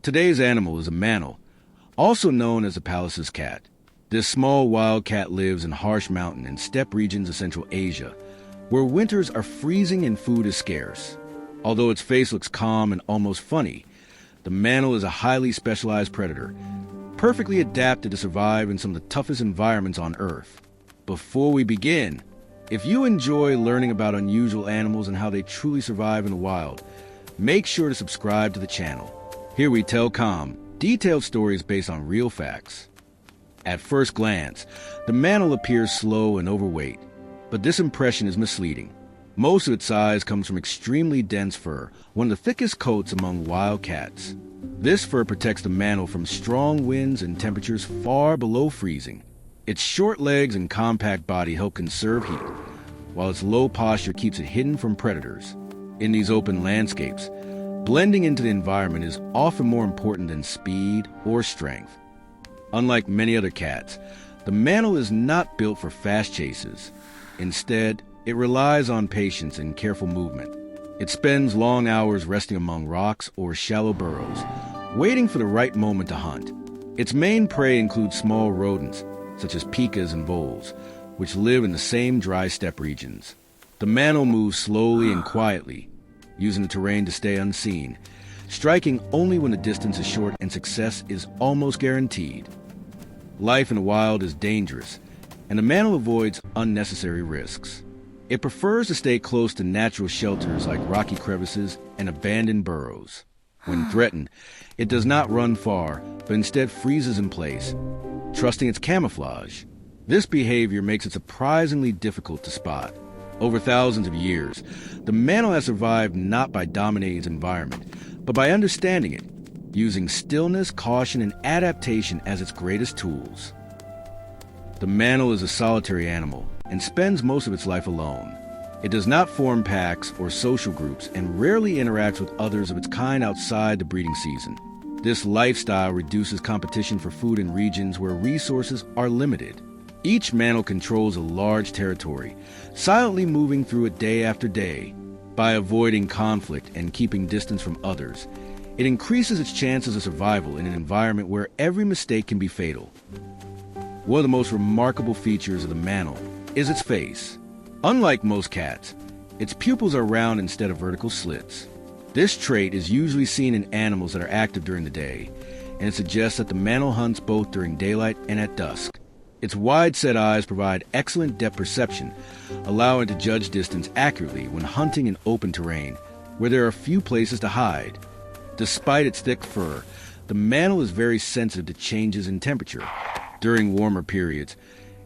Today's animal is a Manul, also known as the Pallas's cat. This small wild cat lives in harsh mountain and steppe regions of Central Asia, where winters are freezing and food is scarce. Although its face looks calm and almost funny, the Manul is a highly specialized predator, perfectly adapted to survive in some of the toughest environments on Earth. Before we begin, if you enjoy learning about unusual animals and how they truly survive in the wild, make sure to subscribe to the channel. Here we tell calm, detailed stories based on real facts. At first glance, the Manul appears slow and overweight, but this impression is misleading. Most of its size comes from extremely dense fur, one of the thickest coats among wild cats. This fur protects the Manul from strong winds and temperatures far below freezing. Its short legs and compact body help conserve heat, while its low posture keeps it hidden from predators. In these open landscapes, blending into the environment is often more important than speed or strength. Unlike many other cats, the Manul is not built for fast chases. Instead, it relies on patience and careful movement. It spends long hours resting among rocks or shallow burrows, waiting for the right moment to hunt. Its main prey includes small rodents, such as pikas and voles, which live in the same dry steppe regions. The Manul moves slowly and quietly, using the terrain to stay unseen, striking only when the distance is short and success is almost guaranteed. Life in the wild is dangerous, and the Manul avoids unnecessary risks. It prefers to stay close to natural shelters like rocky crevices and abandoned burrows. When threatened, it does not run far, but instead freezes in place, trusting its camouflage. This behavior makes it surprisingly difficult to spot. Over thousands of years, the Manul has survived not by dominating its environment, but by understanding it, using stillness, caution, and adaptation as its greatest tools. The Manul is a solitary animal and spends most of its life alone. It does not form packs or social groups and rarely interacts with others of its kind outside the breeding season. This lifestyle reduces competition for food in regions where resources are limited. Each Manul controls a large territory, silently moving through it day after day. By avoiding conflict and keeping distance from others, it increases its chances of survival in an environment where every mistake can be fatal. One of the most remarkable features of the Manul is its face. Unlike most cats, its pupils are round instead of vertical slits. This trait is usually seen in animals that are active during the day, and it suggests that the Manul hunts both during daylight and at dusk. Its wide-set eyes provide excellent depth perception, allowing it to judge distance accurately when hunting in open terrain, where there are few places to hide. Despite its thick fur, the Manul is very sensitive to changes in temperature. During warmer periods,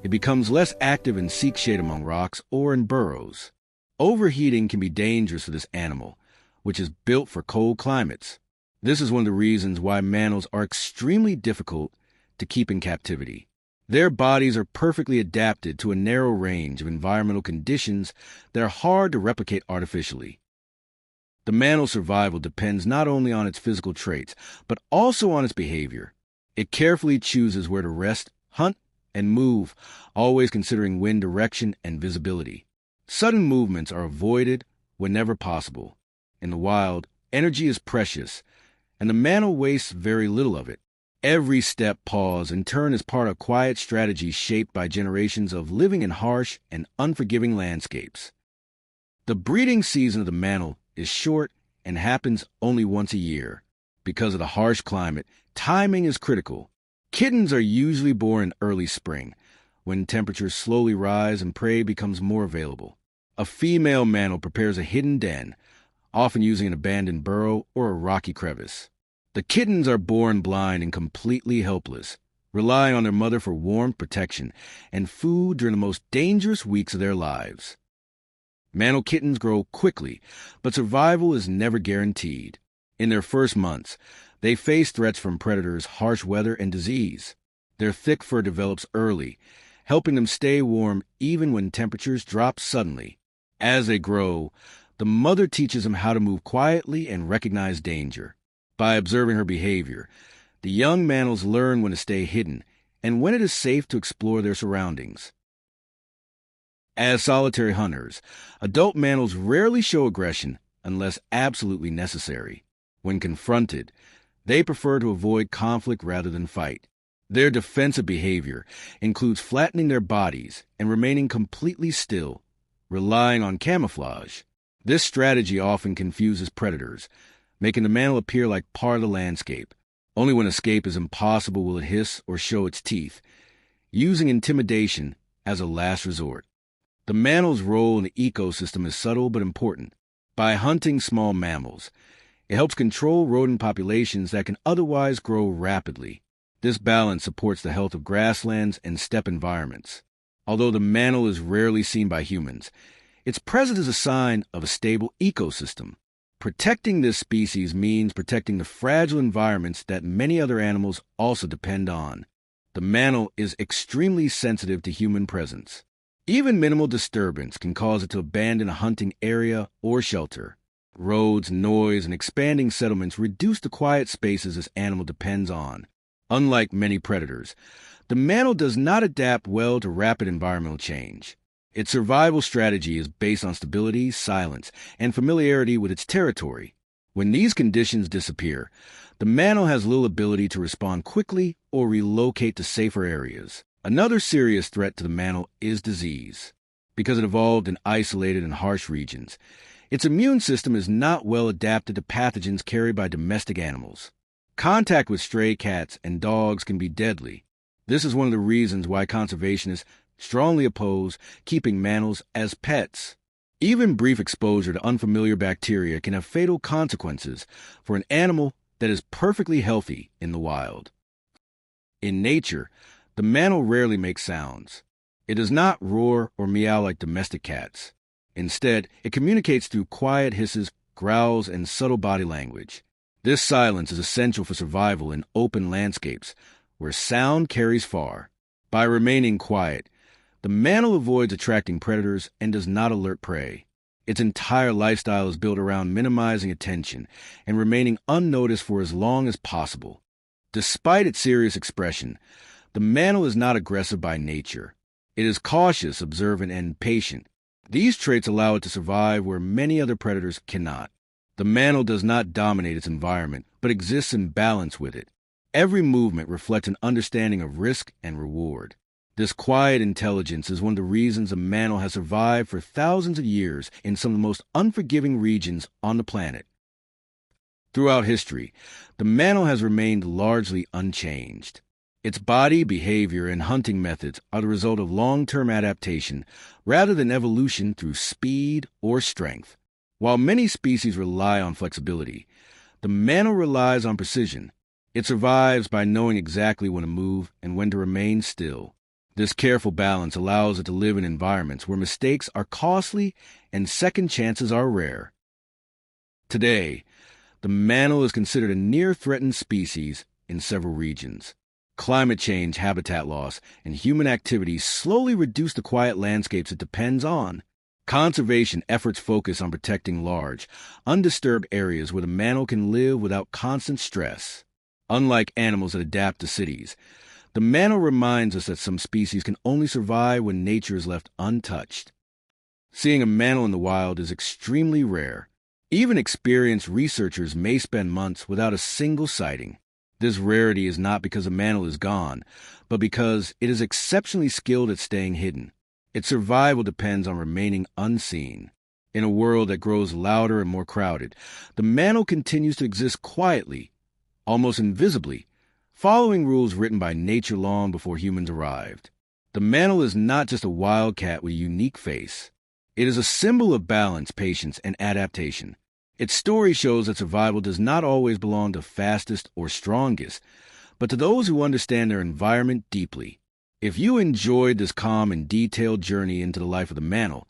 it becomes less active and seeks shade among rocks or in burrows. Overheating can be dangerous for this animal, which is built for cold climates. This is one of the reasons why Manuls are extremely difficult to keep in captivity. Their bodies are perfectly adapted to a narrow range of environmental conditions that are hard to replicate artificially. The Manul's survival depends not only on its physical traits, but also on its behavior. It carefully chooses where to rest, hunt, and move, always considering wind direction and visibility. Sudden movements are avoided whenever possible. In the wild, energy is precious, and the Manul wastes very little of it. Every step, pause, and turn is part of quiet strategies shaped by generations of living in harsh and unforgiving landscapes. The breeding season of the Manul is short and happens only once a year. Because of the harsh climate, timing is critical. Kittens are usually born in early spring, when temperatures slowly rise and prey becomes more available. A female Manul prepares a hidden den, often using an abandoned burrow or a rocky crevice. The kittens are born blind and completely helpless, relying on their mother for warmth, protection, and food during the most dangerous weeks of their lives. Manul kittens grow quickly, but survival is never guaranteed. In their first months, they face threats from predators, harsh weather, and disease. Their thick fur develops early, helping them stay warm even when temperatures drop suddenly. As they grow, the mother teaches them how to move quietly and recognize danger. By observing her behavior, the young Manuls learn when to stay hidden and when it is safe to explore their surroundings. As solitary hunters, adult Manuls rarely show aggression unless absolutely necessary. When confronted, They prefer to avoid conflict rather than fight. Their defensive behavior includes flattening their bodies and remaining completely still, relying on camouflage. This strategy often confuses predators, making the mammal appear like part of the landscape. Only when escape is impossible will it hiss or show its teeth, using intimidation as a last resort. The mammal's role in the ecosystem is subtle but important. By hunting small mammals, it helps control rodent populations that can otherwise grow rapidly. This balance supports the health of grasslands and steppe environments. Although the mammal is rarely seen by humans, its presence is a sign of a stable ecosystem. Protecting this species means protecting the fragile environments that many other animals also depend on. The mammal is extremely sensitive to human presence. Even minimal disturbance can cause it to abandon a hunting area or shelter. Roads, noise, and expanding settlements reduce the quiet spaces this animal depends on. Unlike many predators, the mammal does not adapt well to rapid environmental change. Its survival strategy is based on stability, silence, and familiarity with its territory. When these conditions disappear, the mammal has little ability to respond quickly or relocate to safer areas. Another serious threat to the mammal is disease. Because it evolved in isolated and harsh regions, its immune system is not well adapted to pathogens carried by domestic animals. Contact with stray cats and dogs can be deadly. This is one of the reasons why conservationists strongly oppose keeping mammals as pets. Even brief exposure to unfamiliar bacteria can have fatal consequences for an animal that is perfectly healthy in the wild. In nature, the mammal rarely makes sounds. It does not roar or meow like domestic cats. Instead, it communicates through quiet hisses, growls, and subtle body language. This silence is essential for survival in open landscapes, where sound carries far. By remaining quiet, the mammal avoids attracting predators and does not alert prey. Its entire lifestyle is built around minimizing attention and remaining unnoticed for as long as possible. Despite its serious expression, the mammal is not aggressive by nature. It is cautious, observant, and patient. These traits allow it to survive where many other predators cannot. The mammal does not dominate its environment, but exists in balance with it. Every movement reflects an understanding of risk and reward. This quiet intelligence is one of the reasons the mammal has survived for thousands of years in some of the most unforgiving regions on the planet. Throughout history, the mammal has remained largely unchanged. Its body, behavior, and hunting methods are the result of long-term adaptation rather than evolution through speed or strength. While many species rely on flexibility, the mammal relies on precision. It survives by knowing exactly when to move and when to remain still. This careful balance allows it to live in environments where mistakes are costly and second chances are rare. Today, the mammal is considered a near-threatened species in several regions. Climate change, habitat loss, and human activity slowly reduce the quiet landscapes it depends on. Conservation efforts focus on protecting large, undisturbed areas where the mammal can live without constant stress. Unlike animals that adapt to cities, the mammal reminds us that some species can only survive when nature is left untouched. Seeing a mammal in the wild is extremely rare. Even experienced researchers may spend months without a single sighting. This rarity is not because a mammal is gone, but because it is exceptionally skilled at staying hidden. Its survival depends on remaining unseen. In a world that grows louder and more crowded, the mammal continues to exist quietly, almost invisibly, following rules written by nature long before humans arrived. The mammal is not just a wildcat with a unique face. It is a symbol of balance, patience, and adaptation. Its story shows that survival does not always belong to fastest or strongest, but to those who understand their environment deeply. If you enjoyed this calm and detailed journey into the life of the mammal,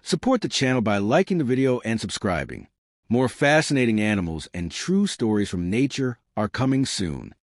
support the channel by liking the video and subscribing. More fascinating animals and true stories from nature are coming soon.